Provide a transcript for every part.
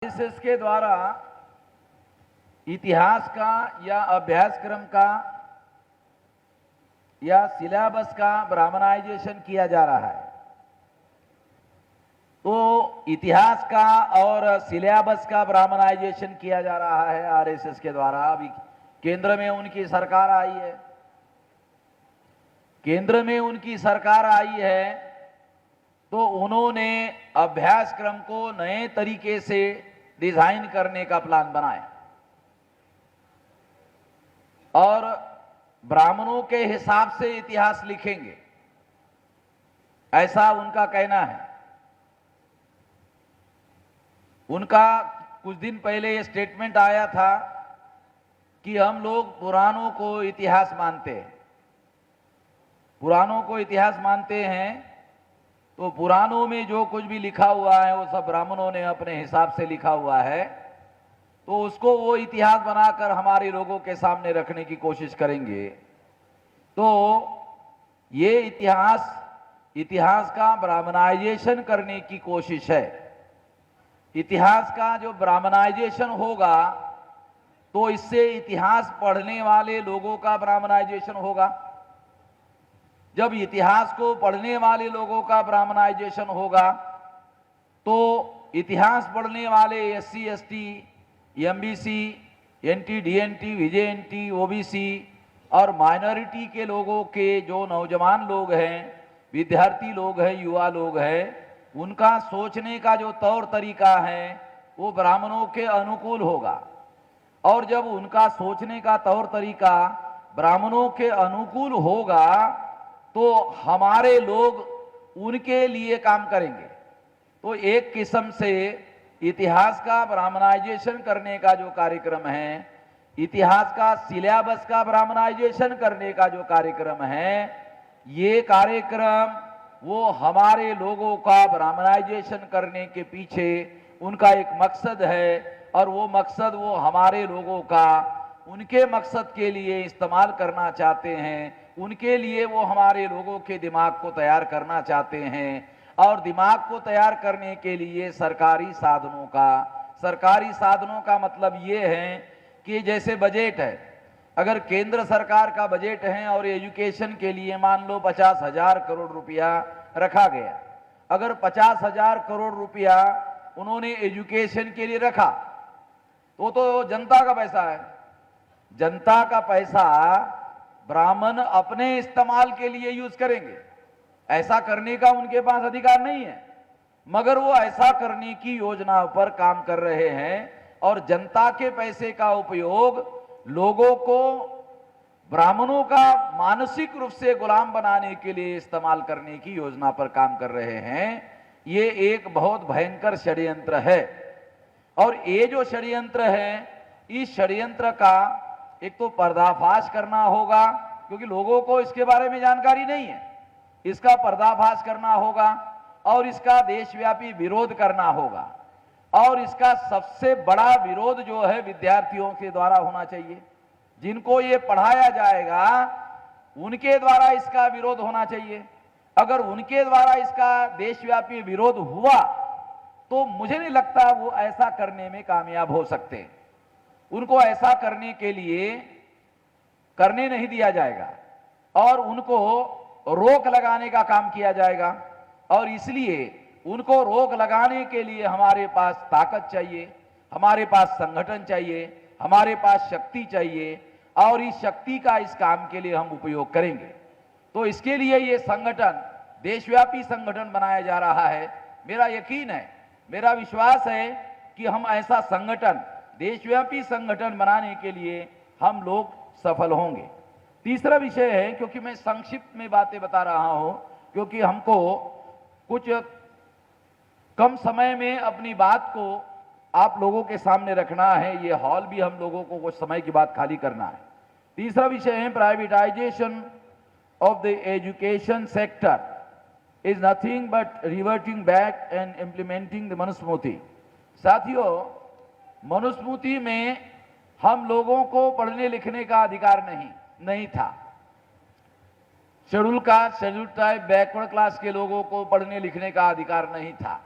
इसके द्वारा इतिहास का या अभ्यासक्रम का या सिलेबस का ब्राह्मणाइजेशन किया जा रहा है। तो इतिहास का और सिलेबस का ब्राह्मणाइजेशन किया जा रहा है आरएसएस के द्वारा। अभी केंद्र में उनकी सरकार आई है, केंद्र में उनकी सरकार आई है, तो उन्होंने अभ्यासक्रम को नए तरीके से डिजाइन करने का प्लान बनाया और ब्राह्मणों के हिसाब से इतिहास लिखेंगे, ऐसा उनका कहना है। उनका कुछ दिन पहले ये स्टेटमेंट आया था कि हम लोग पुराणों को इतिहास मानते हैं, पुराणों को इतिहास मानते हैं, तो पुराणों में जो कुछ भी लिखा हुआ है वो सब ब्राह्मणों ने अपने हिसाब से लिखा हुआ है, तो उसको वो इतिहास बनाकर हमारे लोगों के सामने रखने की कोशिश करेंगे। तो ये इतिहास का ब्राह्मणाइजेशन करने की कोशिश है। इतिहास का जो ब्राह्मणाइजेशन होगा तो इससे इतिहास पढ़ने वाले लोगों का ब्राह्मणाइजेशन होगा। जब इतिहास को पढ़ने वाले लोगों का ब्राह्मणाइजेशन होगा तो इतिहास पढ़ने वाले SC, ST, MBC, NT, DNT, VJNT, OBC और माइनॉरिटी के लोगों के जो नौजवान लोग हैं, विद्यार्थी लोग हैं, युवा लोग हैं, उनका सोचने का जो तौर तरीका है वो ब्राह्मणों के अनुकूल होगा। और जब उनका सोचने का तौर तरीका ब्राह्मणों के अनुकूल होगा तो हमारे लोग उनके लिए काम करेंगे। तो एक किस्म से इतिहास का ब्राह्मणाइजेशन करने का जो कार्यक्रम है, इतिहास का सिलेबस का ब्राह्मणाइजेशन करने का जो कार्यक्रम है, ये कार्यक्रम वो हमारे लोगों का ब्राह्मणाइजेशन करने के पीछे उनका एक मकसद है और वो मकसद वो हमारे लोगों का उनके मकसद के लिए इस्तेमाल करना चाहते हैं। उनके लिए वो हमारे लोगों के दिमाग को तैयार करना चाहते हैं और दिमाग को तैयार करने के लिए सरकारी साधनों का मतलब ये है कि जैसे बजट है, अगर केंद्र सरकार का बजट है और एजुकेशन के लिए मान लो 50,000 करोड़ रुपया रखा गया, अगर 50,000 करोड़ रुपया उन्होंने एजुकेशन के लिए रखा तो जनता का पैसा है। जनता का पैसा ब्राह्मण अपने इस्तेमाल के लिए यूज करेंगे, ऐसा करने का उनके पास अधिकार नहीं है, मगर वो ऐसा करने की योजना पर काम कर रहे हैं और जनता के पैसे का उपयोग लोगों को ब्राह्मणों का मानसिक रूप से गुलाम बनाने के लिए इस्तेमाल करने की योजना पर काम कर रहे हैं। ये एक बहुत भयंकर षड्यंत्र है और ये जो षड्यंत्र है, इस षड्यंत्र का एक तो पर्दाफाश करना होगा, क्योंकि लोगों को इसके बारे में जानकारी नहीं है, इसका पर्दाफाश करना होगा और इसका देशव्यापी विरोध करना होगा। और इसका सबसे बड़ा विरोध जो है विद्यार्थियों के द्वारा होना चाहिए, जिनको ये पढ़ाया जाएगा उनके द्वारा इसका विरोध होना चाहिए। अगर उनके द्वारा इसका देशव्यापी विरोध हुआ तो मुझे नहीं लगता वो ऐसा करने में कामयाब हो सकते। उनको ऐसा करने के लिए करने नहीं दिया जाएगा और उनको रोक लगाने का काम किया जाएगा। और इसलिए उनको रोक लगाने के लिए हमारे पास ताकत चाहिए, हमारे पास संगठन चाहिए, हमारे पास शक्ति चाहिए और इस शक्ति का इस काम के लिए हम उपयोग करेंगे। तो इसके लिए ये संगठन देशव्यापी संगठन बनाया जा रहा है। मेरा यकीन है, मेरा विश्वास है कि हम ऐसा संगठन, देशव्यापी संगठन बनाने के लिए हम लोग सफल होंगे। तीसरा विषय है, क्योंकि मैं संक्षिप्त में बातें बता रहा हूं, क्योंकि हमको कुछ कम समय में अपनी बात को आप लोगों के सामने रखना है। ये हॉल भी हम लोगों को कुछ समय के बाद खाली करना है। तीसरा विषय है privatisation of the education sector is nothing but reverting back and implementing the Manusmriti. साथियों, मनुस्मृति में हम लोगों को पढ़ने लिखने का अधिकार नहीं था। Schedule caste, schedule tribe, backward class के लोगों को पढ़ने लिखने का अधिकार नहीं था।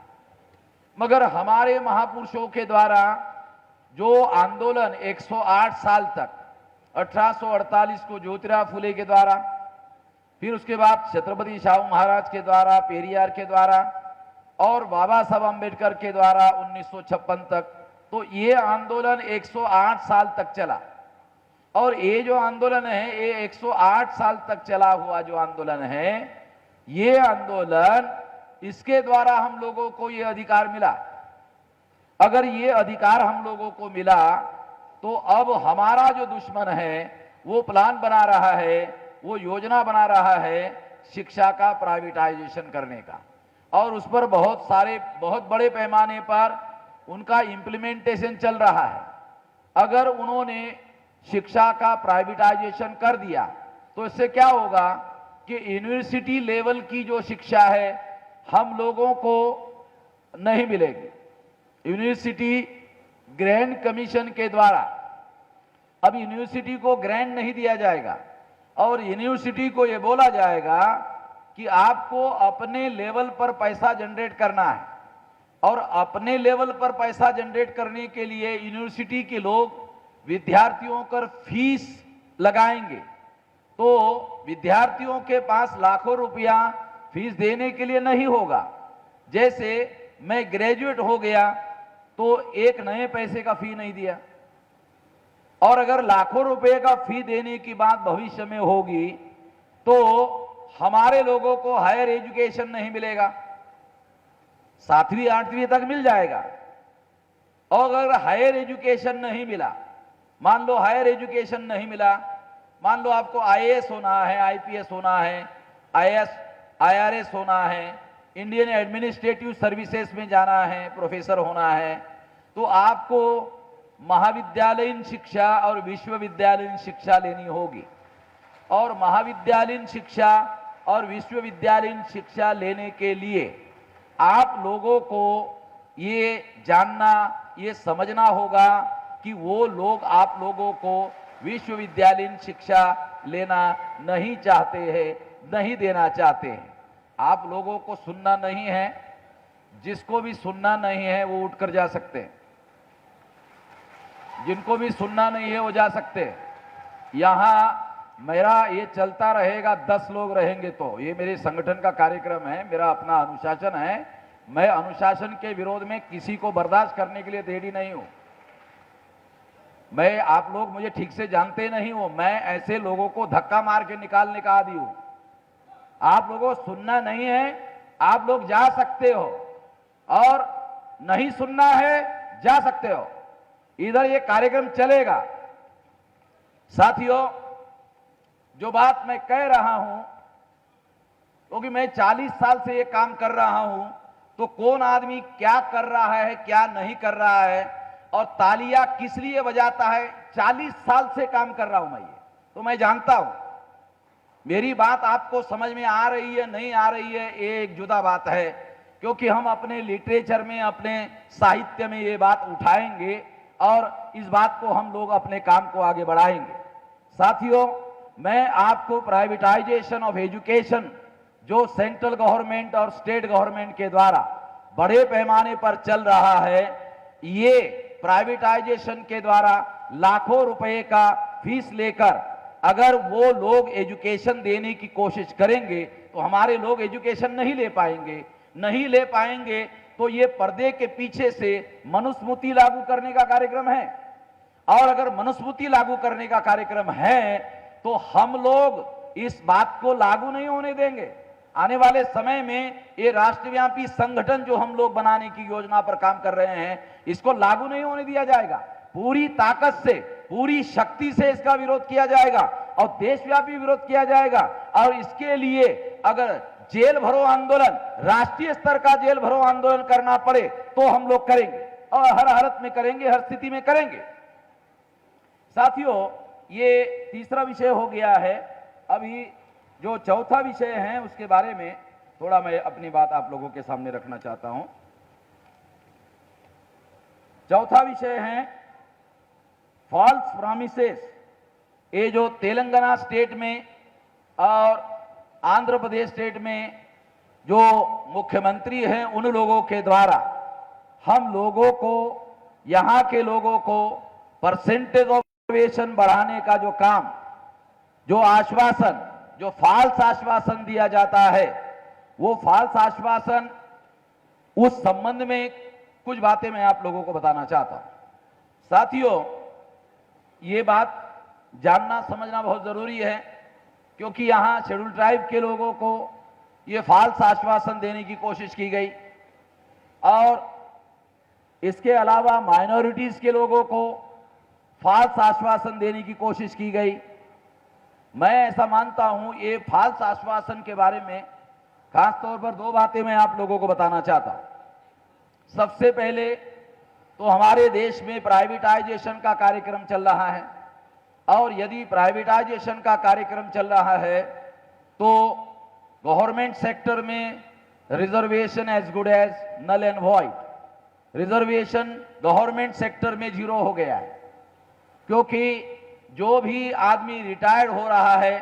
मगर हमारे महापुरुषों के द्वारा जो आंदोलन 108 साल तक 1848 को ज्योतिराव फुले के द्वारा, फिर उसके बाद छत्रपति शाहू महाराज के द्वारा, पेरियार के द्वारा और बाबा साहब अम्बेडकर के द्वारा 1956 तक, तो ये आंदोलन 108 साल तक चला। और ये जो आंदोलन है, ये 108 साल तक चला हुआ जो आंदोलन है, ये आंदोलन, इसके द्वारा हम लोगों को ये अधिकार मिला। अगर ये अधिकार हम लोगों को मिला तो अब हमारा जो दुश्मन है वो प्लान बना रहा है, वो योजना बना रहा है शिक्षा का प्राइवेटाइजेशन करने का, और उस पर बहुत बड़े पैमाने पर उनका इंप्लीमेंटेशन चल रहा है। अगर उन्होंने शिक्षा का प्राइवेटाइजेशन कर दिया तो इससे क्या होगा कि यूनिवर्सिटी लेवल की जो शिक्षा है हम लोगों को नहीं मिलेगी। यूनिवर्सिटी ग्रांट कमीशन के द्वारा अब यूनिवर्सिटी को ग्रांट नहीं दिया जाएगा और यूनिवर्सिटी को यह बोला जाएगा कि आपको अपने लेवल पर पैसा जनरेट करना है, और अपने लेवल पर पैसा जनरेट करने के लिए यूनिवर्सिटी के लोग विद्यार्थियों पर फीस लगाएंगे, तो विद्यार्थियों के पास लाखों रुपया फीस देने के लिए नहीं होगा। जैसे मैं ग्रेजुएट हो गया तो एक नए पैसे का फी नहीं दिया, और अगर लाखों रुपए का फी देने की बात भविष्य में होगी तो हमारे लोगों को हायर एजुकेशन नहीं मिलेगा, 7वीं 8वीं तक मिल जाएगा। और अगर हायर एजुकेशन नहीं मिला, मान लो हायर एजुकेशन नहीं मिला, मान लो आपको आईएएस होना है, आईपीएस होना है, आईआरएस होना है, इंडियन एडमिनिस्ट्रेटिव सर्विसेज में जाना है, प्रोफेसर होना है, तो आपको महाविद्यालयीन शिक्षा और विश्वविद्यालयीन शिक्षा लेनी होगी। और महाविद्यालयीन शिक्षा और विश्वविद्यालयीन शिक्षा लेने के लिए आप लोगों को ये जानना, ये समझना होगा कि वो लोग आप लोगों को विश्वविद्यालयीन शिक्षा लेना नहीं चाहते हैं, नहीं देना चाहते हैं। आप लोगों को सुनना नहीं है, जिसको भी सुनना नहीं है वो उठकर जा सकते हैं, जिनको भी सुनना नहीं है वो जा सकते हैं। यहाँ मेरा ये चलता रहेगा, 10 लोग रहेंगे तो ये मेरे संगठन का कार्यक्रम है, मेरा अपना अनुशासन है। मैं अनुशासन के विरोध में किसी को बर्दाश्त करने के लिए रेडी नहीं हूं। मैं, आप लोग मुझे ठीक से जानते नहीं हो, मैं ऐसे लोगों को धक्का मार के निकालने का आदी हूं। आप लोगों को सुनना नहीं है, आप लोग जा सकते हो, और नहीं सुनना है जा सकते हो। इधर ये कार्यक्रम चलेगा। साथियों, जो बात मैं कह रहा हूं, क्योंकि मैं 40 साल से ये काम कर रहा हूं, तो कौन आदमी क्या कर रहा है, क्या नहीं कर रहा है, और तालियां किस लिए बजाता है, 40 साल से काम कर रहा हूं मैं, ये तो मैं जानता हूं। मेरी बात आपको समझ में आ रही है नहीं आ रही है, ये एक जुदा बात है, क्योंकि हम अपने लिटरेचर में, अपने साहित्य में ये बात उठाएंगे और इस बात को हम लोग अपने काम को आगे बढ़ाएंगे। साथियों, मैं आपको प्राइवेटाइजेशन ऑफ एजुकेशन जो सेंट्रल गवर्नमेंट और स्टेट गवर्नमेंट के द्वारा बड़े पैमाने पर चल रहा है, ये प्राइवेटाइजेशन के द्वारा लाखों रुपए का फीस लेकर अगर वो लोग एजुकेशन देने की कोशिश करेंगे तो हमारे लोग एजुकेशन नहीं ले पाएंगे। नहीं ले पाएंगे तो ये पर्दे के पीछे से मनुस्मृति लागू करने का कार्यक्रम है, और अगर मनुस्मृति लागू करने का कार्यक्रम है तो हम लोग इस बात को लागू नहीं होने देंगे। आने वाले समय में ये राष्ट्रव्यापी संगठन जो हम लोग बनाने की योजना पर काम कर रहे हैं, इसको लागू नहीं होने दिया जाएगा। पूरी ताकत से, पूरी शक्ति से इसका विरोध किया जाएगा और देशव्यापी विरोध किया जाएगा। और इसके लिए अगर जेल भरो आंदोलन, राष्ट्रीय स्तर का जेल भरो आंदोलन करना पड़े तो हम लोग करेंगे, और हर हालत में करेंगे, हर स्थिति में करेंगे। साथियों, ये तीसरा विषय हो गया है। अभी जो चौथा विषय है उसके बारे में थोड़ा मैं अपनी बात आप लोगों के सामने रखना चाहता हूं। चौथा विषय है फॉल्स प्रॉमिसेस। ये जो तेलंगाना स्टेट में और आंध्र प्रदेश स्टेट में जो मुख्यमंत्री हैं उन लोगों के द्वारा हम लोगों को, यहां के लोगों को परसेंटेज ऑफ रिजर्वेशन बढ़ाने का जो काम, जो आश्वासन, जो फाल्स आश्वासन दिया जाता है, वो फाल्स आश्वासन, उस संबंध में कुछ बातें मैं आप लोगों को बताना चाहता हूं। साथियों, ये बात जानना समझना बहुत जरूरी है, क्योंकि यहां शेड्यूल ट्राइब के लोगों को ये फाल्स आश्वासन देने की कोशिश की गई और इसके अलावा माइनॉरिटीज के लोगों को फाल्स आश्वासन देने की कोशिश की गई। मैं ऐसा मानता हूं, ये फाल्स आश्वासन के बारे में खासतौर पर दो बातें मैं आप लोगों को बताना चाहता हूं। सबसे पहले तो हमारे देश में प्राइवेटाइजेशन का कार्यक्रम चल रहा है, और यदि प्राइवेटाइजेशन का कार्यक्रम चल रहा है तो गवर्नमेंट सेक्टर में reservation as good as null and void, reservation government sector में जीरो हो गया है, क्योंकि जो भी आदमी रिटायर्ड हो रहा है,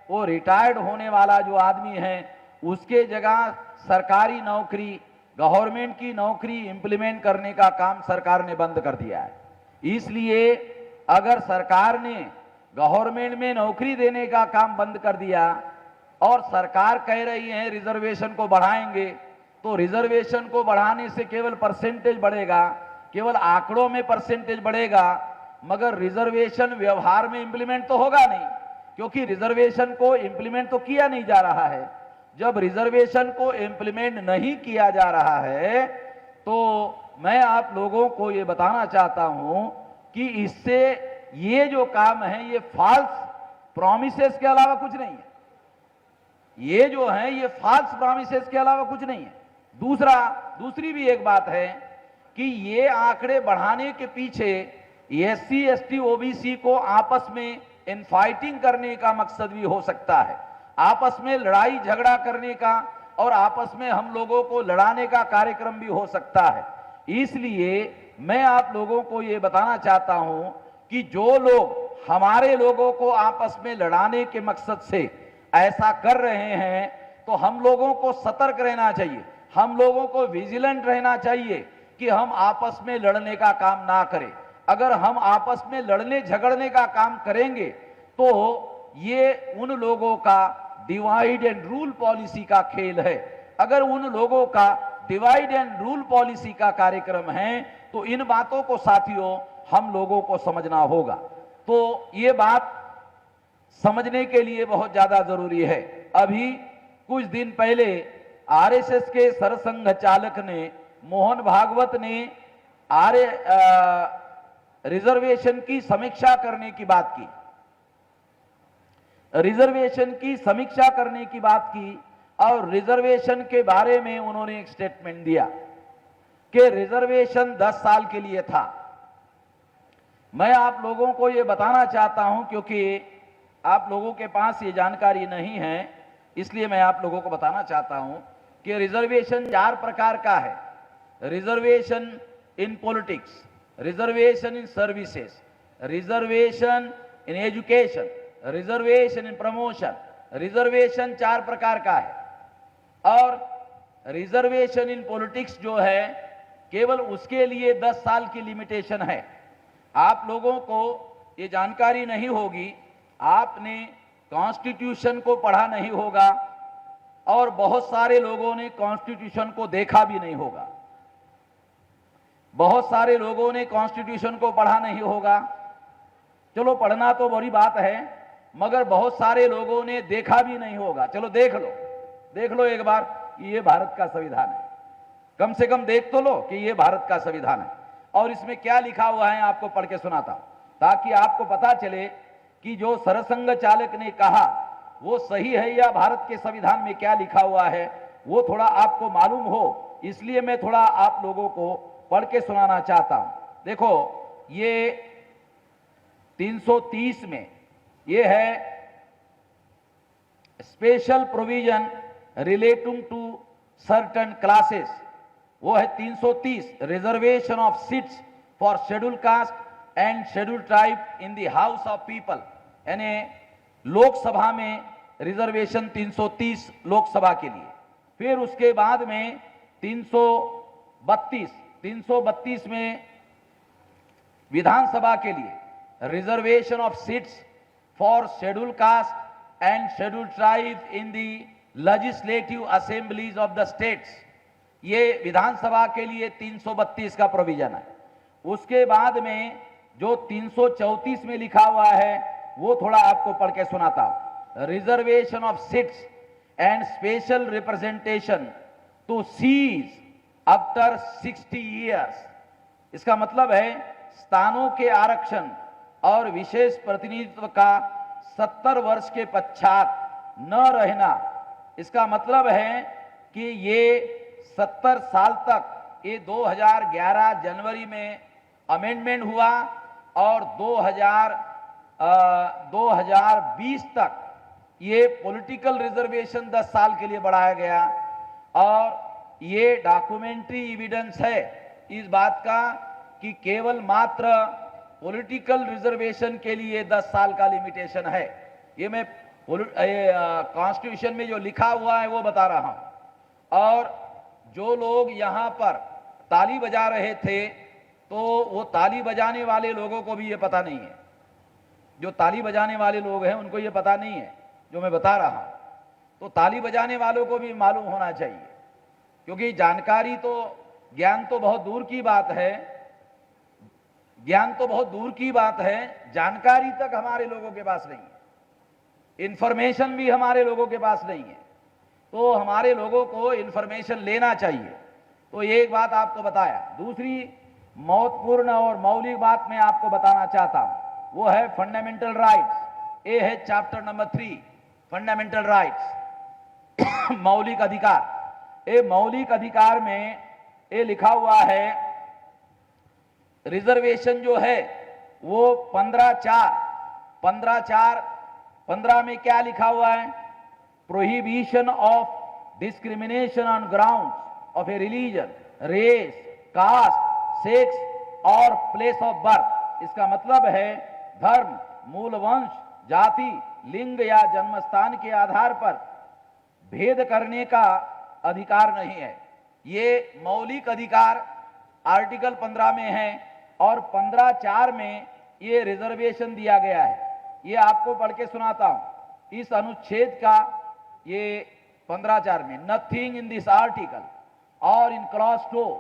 वो रिटायर्ड होने वाला जो आदमी है उसके जगह सरकारी नौकरी, गवर्नमेंट की नौकरी इंप्लीमेंट करने का काम सरकार ने बंद कर दिया है। इसलिए अगर सरकार ने गवर्नमेंट में नौकरी देने का काम बंद कर दिया और सरकार कह रही है रिजर्वेशन को बढ़ाएंगे, तो रिजर्वेशन को बढ़ाने से केवल परसेंटेज बढ़ेगा, केवल आंकड़ों में परसेंटेज बढ़ेगा, मगर रिजर्वेशन व्यवहार में इंप्लीमेंट तो होगा नहीं, क्योंकि रिजर्वेशन को इंप्लीमेंट तो किया नहीं जा रहा है। जब रिजर्वेशन को इंप्लीमेंट नहीं किया जा रहा है तो मैं आप लोगों को ये बताना चाहता हूं कि इससे ये जो काम है ये फाल्स प्रॉमिसेस के अलावा कुछ नहीं है। ये जो है ये फाल्स प्रॉमिसेस के अलावा कुछ नहीं है। दूसरी भी एक बात है कि ये आंकड़े बढ़ाने के पीछे एससी एसटी ओबीसी को आपस में इनफाइटिंग करने का मकसद भी हो सकता है, आपस में लड़ाई झगड़ा करने का और आपस में हम लोगों को लड़ाने का कार्यक्रम भी हो सकता है। इसलिए मैं आप लोगों को ये बताना चाहता हूं कि जो लोग हमारे लोगों को आपस में लड़ाने के मकसद से ऐसा कर रहे हैं, तो हम लोगों को सतर्क रहना चाहिए, हम लोगों को विजिलेंट रहना चाहिए कि हम आपस में लड़ने का काम ना करें। अगर हम आपस में लड़ने झगड़ने का काम करेंगे तो ये उन लोगों का डिवाइड एंड रूल पॉलिसी का खेल है। अगर उन लोगों का डिवाइड एंड रूल पॉलिसी का कार्यक्रम है तो इन बातों को साथियों हम लोगों को समझना होगा। तो ये बात समझने के लिए बहुत ज्यादा जरूरी है। अभी कुछ दिन पहले आरएसएस के सरसंघ चालक ने, मोहन भागवत ने रिजर्वेशन की समीक्षा करने की बात की, रिजर्वेशन की समीक्षा करने की बात की और रिजर्वेशन के बारे में उन्होंने एक स्टेटमेंट दिया कि रिजर्वेशन 10 साल के लिए था। मैं आप लोगों को यह बताना चाहता हूं, क्योंकि आप लोगों के पास ये जानकारी नहीं है, इसलिए मैं आप लोगों को बताना चाहता हूं कि रिजर्वेशन 4 प्रकार का है। Reservation in politics, reservation in services, reservation in education, reservation in promotion. Reservation 4 प्रकार का है और रिजर्वेशन इन पॉलिटिक्स जो है केवल उसके लिए 10 साल की लिमिटेशन है। आप लोगों को ये जानकारी नहीं होगी, आपने कॉन्स्टिट्यूशन को पढ़ा नहीं होगा और बहुत सारे लोगों ने कॉन्स्टिट्यूशन को देखा भी नहीं होगा, बहुत सारे लोगों ने कॉन्स्टिट्यूशन को पढ़ा नहीं होगा। चलो पढ़ना तो बड़ी बात है, मगर बहुत सारे लोगों ने देखा भी नहीं होगा। चलो देख लो एक बार कि ये भारत का संविधान है, कम से कम देख तो लो कि ये भारत का संविधान है और इसमें क्या लिखा हुआ है। आपको पढ़ के सुनाता हूं ताकि आपको पता चले कि जो सरसंघ चालक ने कहा वो सही है या भारत के संविधान में क्या लिखा हुआ है वो थोड़ा आपको मालूम हो, इसलिए मैं थोड़ा आप लोगों को पढ़ के सुनाना चाहता हूं। देखो, ये 330 में ये है special provision relating to certain classes, वो है 330, reservation of seats for scheduled caste and scheduled tribe in the house of people, यानी लोकसभा में रिजर्वेशन 330 लोकसभा के लिए। फिर उसके बाद में 332 332 में विधानसभा के लिए reservation of seats for scheduled caste and scheduled tribe in the legislative assemblies of the states, ये विधानसभा के लिए 332 का प्रोविजन है। उसके बाद में जो 334 में लिखा हुआ है वो थोड़ा आपको पढ़ के सुनाता हूं। Reservation of seats and special representation to cease after 60 years. इसका मतलब है स्थानों के आरक्षण और विशेष प्रतिनिधित्व का 70 वर्ष के पश्चात न रहना। इसका मतलब है कि ये 70 साल तक, ये 2011 जनवरी में अमेंडमेंट हुआ और 2020 तक ये पॉलिटिकल रिजर्वेशन 10 साल के लिए बढ़ाया गया। और ये डॉक्यूमेंट्री एविडेंस है इस बात का कि केवल मात्र पॉलिटिकल रिजर्वेशन के लिए 10 साल का लिमिटेशन है। ये मैं कॉन्स्टिट्यूशन में जो लिखा हुआ है वो बता रहा हूं। और जो लोग यहां पर ताली बजा रहे थे तो वो ताली बजाने वाले लोगों को भी ये पता नहीं है, जो ताली बजाने वाले लोग हैं उनको ये पता नहीं है जो मैं बता रहा हूं। तो ताली बजाने वालों को भी मालूम होना चाहिए, क्योंकि जानकारी तो, ज्ञान तो बहुत दूर की बात है, ज्ञान तो बहुत दूर की बात है, जानकारी तक हमारे लोगों के पास नहीं है, इंफॉर्मेशन भी हमारे लोगों के पास नहीं है। तो हमारे लोगों को इंफॉर्मेशन लेना चाहिए। तो ये एक बात आपको बताया। दूसरी महत्वपूर्ण और मौलिक बात मैं आपको बताना चाहता हूं, वो है फंडामेंटल राइट्स। ये है चैप्टर नंबर 3, फंडामेंटल राइट्स, मौलिक अधिकार। ये मौलिक अधिकार में ये लिखा हुआ है रिजर्वेशन जो है वो 15 में क्या लिखा हुआ है? Prohibition of discrimination on grounds of a religion, race, caste, sex और प्लेस ऑफ बर्थ। इसका मतलब है धर्म, मूल वंश, जाति, लिंग या जन्मस्थान के आधार पर भेद करने का अधिकार नहीं है। ये मौलिक अधिकार आर्टिकल 15 में है और 15(4) में ये रिजर्वेशन दिया गया है। ये आपको पढ़ के सुनाता हूं। इस अनुच्छेद का ये 15(4) में, नथिंग इन दिस आर्टिकल और in clause 2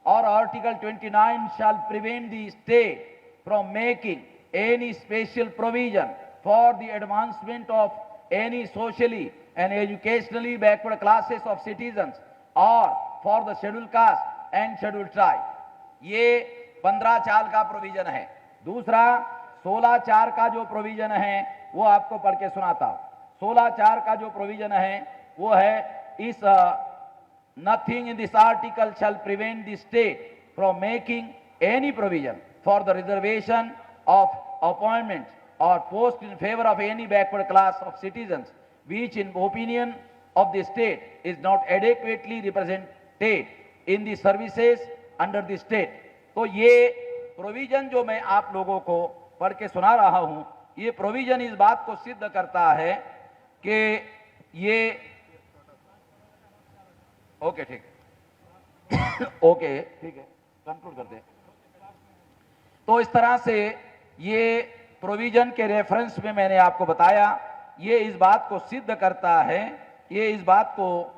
or article 29 shall prevent the state from making any special provision for the advancement of any socially and educationally backward classes of citizens or for the scheduled caste and scheduled tribe। ये 15(4) का provision है। दूसरा 16(4) का जो provision है वो आपको पढ़ के सुनाता हूं। 16(4) का जो प्रोविजन है वो है इस Nothing in this article shall prevent the state from making any provision for the reservation of appointments or post in favor of any backward class of citizens which in opinion of the state is not adequately represented in the services under the state। तो ये provision जो मैं आप लोगों को पढ़ के सुना रहा हूं, ये प्रोविजन इस बात को सिद्ध करता है कि ये ओके ठीक है ओके ठीक है, कंक्लूड करते हैं। तो इस तरह से ये प्रोविजन के रेफरेंस में मैंने आपको बताया, ये इस बात को सिद्ध करता है, ये इस बात को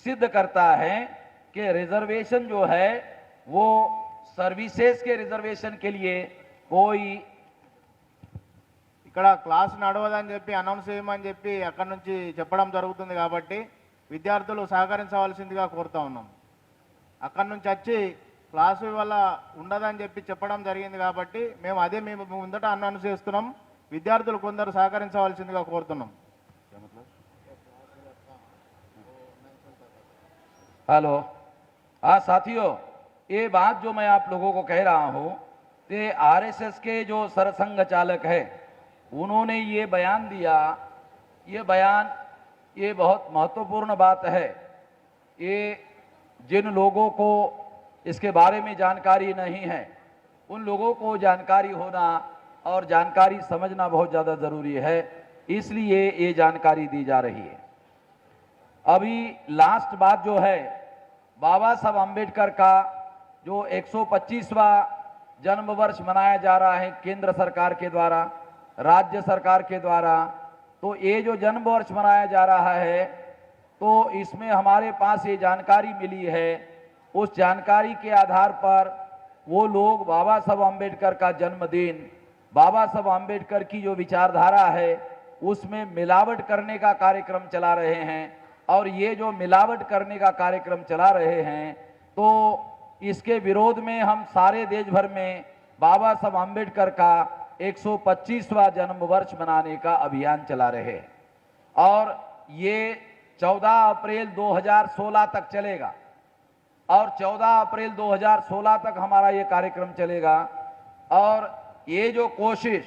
सिद्ध करता है कि रिजर्वेशन जो है वो सर्विसेज के रिजर्वेशन के लिए कोई ఇక్కడ క్లాస్ నడవదని చెప్పి అనౌన్స్ చేయమని చెప్పి అక్కడ నుంచి చెప్పడం జరుగుతుంది కాబట్టి విద్యార్థులు సహకరించవలసిందిగా కోరుతా ఉన్నాం। అక్కడ నుంచి వచ్చి క్లాసు వల్ల ఉండదని చెప్పి చెప్పడం జరిగింది కాబట్టి మేము అదే మేము ముందట అనౌన్స్ చేస్తున్నాం, విద్యార్థులు కొందరు సహకరించవలసిందిగా కోరుతున్నాం। हेलो, हाँ साथियों, ये बात जो मैं आप लोगों को कह रहा हूं कि आरएसएस के जो सरसंघ चालक है उन्होंने ये बयान दिया, ये बयान ये बहुत महत्वपूर्ण बात है। ये जिन लोगों को इसके बारे में जानकारी नहीं है उन लोगों को जानकारी होना और जानकारी समझना बहुत ज़्यादा ज़रूरी है, इसलिए ये जानकारी दी जा रही है। अभी लास्ट बात जो है बाबा साहब अम्बेडकर का जो 125वां जन्म वर्ष मनाया जा रहा है केंद्र सरकार के द्वारा, राज्य सरकार के द्वारा, तो ये जो जन्म वर्ष मनाया जा रहा है, तो इसमें हमारे पास ये जानकारी मिली है। उस जानकारी के आधार पर वो लोग बाबा साहब आम्बेडकर का जन्मदिन, बाबा साहब आम्बेडकर की जो विचारधारा है उसमें मिलावट करने का कार्यक्रम चला रहे हैं। और ये जो मिलावट करने का कार्यक्रम चला रहे हैं, तो इसके विरोध में हम सारे देश भर में बाबा साहब आम्बेडकर का 125वां जन्म वर्ष मनाने का अभियान चला रहे हैं। और ये 14 अप्रैल 2016 तक चलेगा और 14 अप्रैल 2016 तक हमारा ये कार्यक्रम चलेगा। और ये जो कोशिश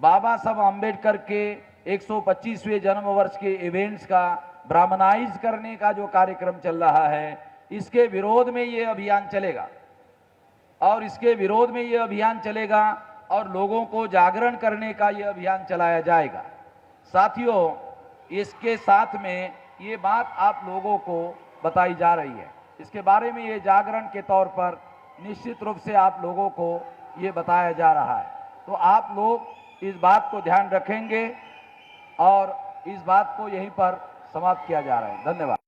बाबा साहब आम्बेडकर के 125वें जन्म वर्ष के इवेंट्स का ब्राह्मणाइज करने का जो कार्यक्रम चल रहा है, इसके विरोध में ये अभियान चलेगा और इसके विरोध में ये अभियान चलेगा और लोगों को जागरण करने का ये अभियान चलाया जाएगा। साथियों, इसके साथ में ये बात आप लोगों को बताई जा रही है, इसके बारे में ये जागरण के तौर पर निश्चित रूप से आप लोगों को ये बताया जा रहा है। तो आप लोग इस बात को ध्यान रखेंगे और इस बात को यहीं पर समाप्त किया जा रहा है। धन्यवाद।